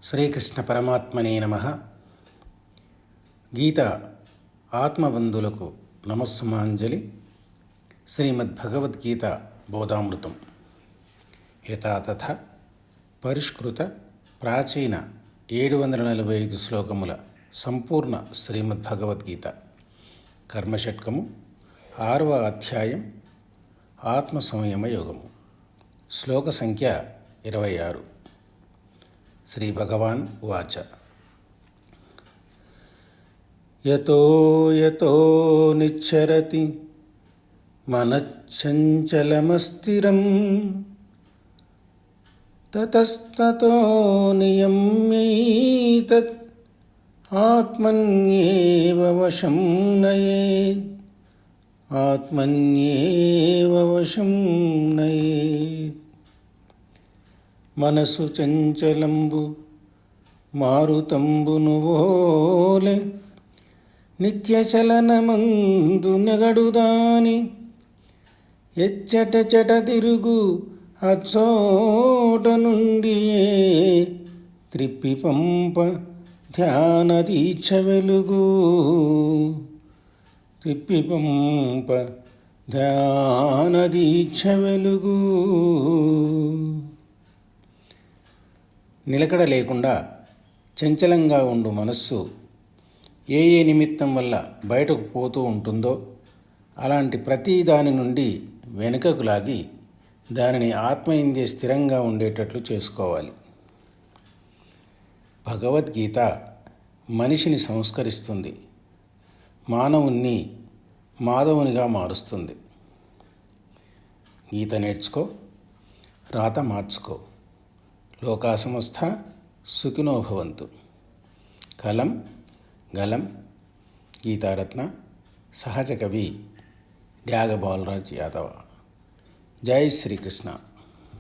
శ్రీకృష్ణ పరమాత్మనే నమః. గీత ఆత్మబంధులకు నమస్సుమాంజలి. శ్రీమద్భగవద్గీత బోధామృతం యథాతథ పరిష్కృత ప్రాచీన 745 శ్లోకముల సంపూర్ణ శ్రీమద్భగవద్గీత కర్మషట్కము 6వ అధ్యాయం ఆత్మసంయమ యోగము. శ్లోక సంఖ్య 26. శ్రీ భగవాన్ ఉవాచ యతో యతో నిశ్చరతి మనశ్చంచలమస్థిరం తతస్తతో నియమ్యైతత్ ఆత్మన్యేవ వశం నయేత్ ఆత్మన్యేవ వశం నయేత్. మనసు చంచలంబు మారుతంబును వోలె నిత్యచలనమందు నెగడుదాని ఎచ్చట చెట తిరుగు అచ్చోట నుండియే త్రిప్పి పంప ధ్యాన దీక్ష వెలుగు త్రిప్పి పంప ధ్యాన దీక్ష వెలుగు. నిలకడ లేకుండా చంచలంగా ఉండు మనస్సు ఏ నిమిత్తం వల్ల బయటకు పోతూ ఉంటుందో అలాంటి ప్రతి దాని నుండి వెనుకకు లాగి దానిని ఆత్మయందే స్థిరంగా ఉండేటట్లు చేసుకోవాలి. భగవద్గీత మనిషిని సంస్కరిస్తుంది, మానవుణ్ణి మాధవునిగా మారుస్తుంది. గీత నేర్చుకో, రాత మార్చుకో. లోకా సమస్త సుఖినో భవంతు. కలం గలం గీతారత్న సహజ కవి డ్యాగ బాలరాజ్ యాదవ. జై శ్రీకృష్ణ.